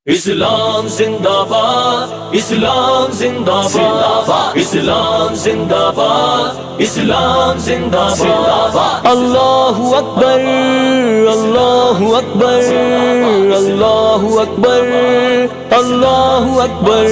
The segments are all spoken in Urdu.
اسلام زندہ باد، اسلام زندہ باد، اسلام زندہ باد، اسلام زندہ باد۔ اللہ اکبر، اللہ اکبر، اللہ اکبر، اللہ اکبر۔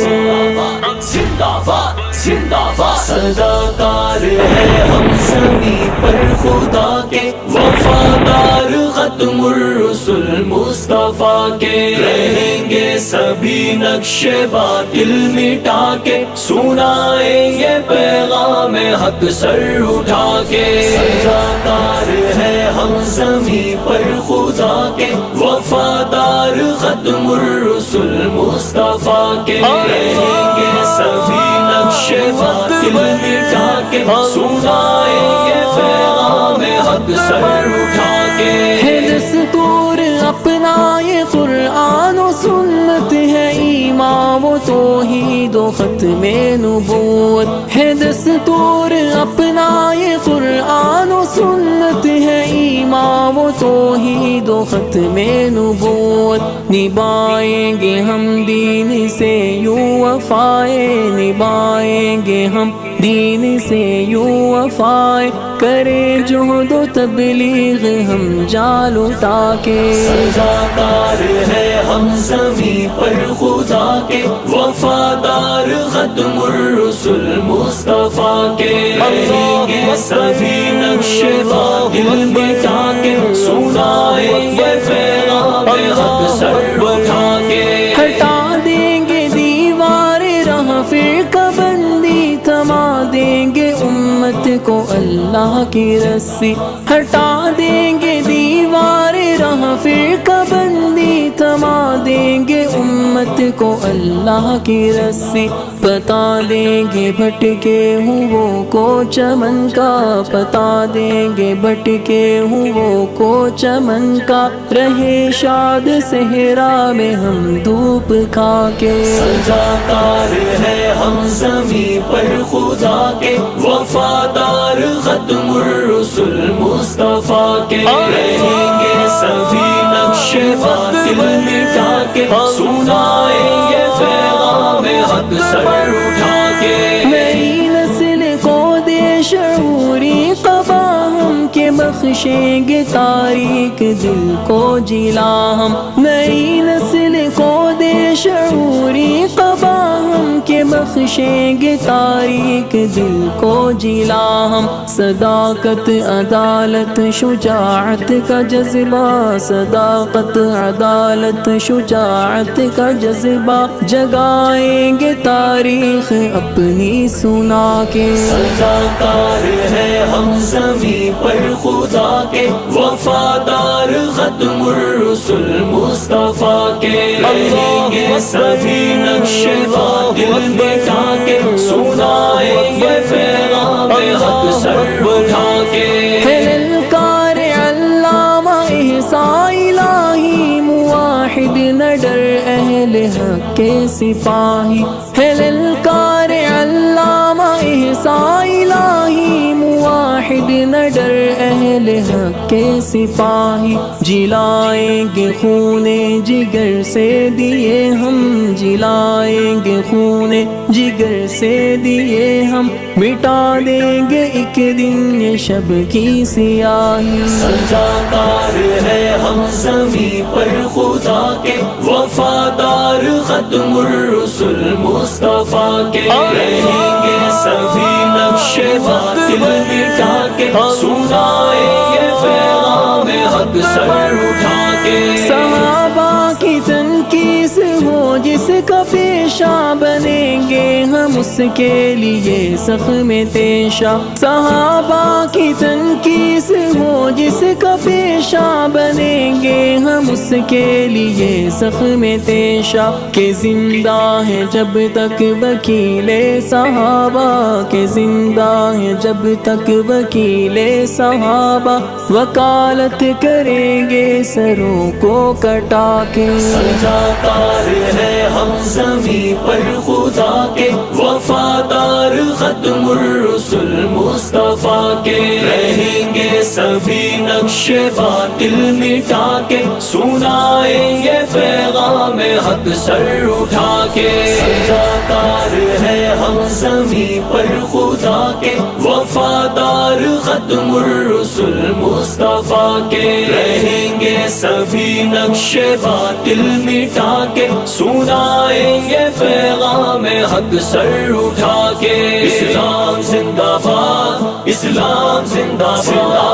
زندہ باد، زندہ باد۔ صداکار ہے ہم زمین پر خدا کے، وفادار ختم الرسل مصطفیٰ کے، رہیں گے سبھی نقش باطل مٹا کے، سنائیں گے پیغام حق سر اٹھا کے۔ صداکار ہے ہم زمین پر خدا کے، وفادار ختم الرسل مصطفیٰ کے، رہیں گے سبھی نقش باطل مٹا کے، سنائیں گے پیغام حق سر اٹھا کے۔ ہے دستور اپنا یہ قرآن و سنت، ہے ایمان و توحید و ختم نبوت۔ ہے دستور اپنا یہ قرآن و سنت، ہے ایمان و توحید و ختم نبوت۔ نبھائیں گے ہم دین سے یوں وفائے، نبھائیں گے ہم دین سے یوں وفائے، کرے جہد و تبلیغ ہم جال اٹھا کے۔ صداکار ہے ہم زمین پر خدا کے، وفادار ختم الرسل مصطفیٰ کے، رہیں گے سبھی نقش باطل مٹا کے، سنائیں گے پیغام حق سر اٹھا کے۔ ہٹا دیں گے دیوار راہ فرقہ بندی، تھما دیں گے امت کو اللہ کی رسی۔ ہٹا دیں گے دیوار راہ فرقہ بندی، تھما دیں گے امت کو اللہ کی رسی۔ بتا دیں گے بھٹکے ہوں کو چمن کا، بتا دیں گے بھٹکے ہوں کو چمن کا، رہے شاد صحرا میں ہم دھوپ کھا کے۔ صداکار ہے ہم زمین پر خدا کے، وفادار ختم الرسل مصطفیٰ کے، رہیں گے سبھی نقش باطل مٹا کے، سنائیں گے پیغام حق سر اٹھا کے۔ نئی نسل کو دے شعوری قبا ہم، کے بخشیں گے تاریک دل کو جلا ہم۔ نئی نسل کو دے شعوری قبا ہم، کے بخشیں گے تاریک دل کو جلا ہم۔ صداقت عدالت شجاعت کا جذبہ، صداقت عدالت شجاعت کا جذبہ، جگائیں گے تاریخ اپنی سنا کے۔ صداکار ہے ہم زمین پر خدا کے، وفادار ختم الرسل مصطفیٰ کے، رہیں گے سبھی نقش باطل مٹا کے، سنائیں گے پیغام حق سر اٹھا کے۔ ہے للکار علامہ احسان الہی، موحد نہ ڈر اہل حق کے سپاہی۔ ہے للکار علامہ احسان الہی، موحد نہ ڈر اہل حق کے سپاہی۔ جلائیں گے خون جگر سے دیے ہم، جلائیں گے خون جگر سے دیے ہم، مٹا دیں گے ایک دن یہ شب کی سیاہی۔ صداکار ہے ہم زمین پر خدا کے، وفادار ختم الرسل مصطفیٰ کے، رہیں گے سبھی نقش باطل مٹا کے، سنائیں گے پیغام حق سر اٹھا کے۔ صحابہ کی تنقید ہو جس کا پیشہ، بنیں گے ہم اس کے لیے زخم تیشہ۔ صحابہ کی تنقید ہو جس کا پیشہ، بنیں گے ہم اس کے لیے زخم تیشہ۔ کہ زندہ ہے جب تک وکیل صحابہ، کہ زندہ ہے جب تک وکیل صحابہ، وکالت کریں گے سروں کو کٹا کے۔ صداکار ہے ہم زمین پر خدا کے، وفادار ختم الرسل مصطفیٰ کے رہیں گے سبھی نقش باطل مٹا کے سنائیں گے پیغام حق سر اٹھا کے سجاکار ہے ہم زمین پر خدا کے وفادار ختم الرسل مصطفیٰ کے رہیں گے سبھی نقش باطل مٹا کے سنائیں گے پیغام حق سر اٹھا کے اسلام زندہ باد اسلام زندہ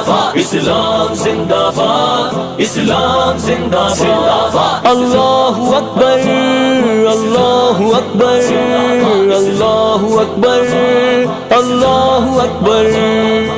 باد اسلام زندہ باد اسلام زندہ باد اللہ اکبر اللہ اکبر اللہ اکبر اللہ اکبر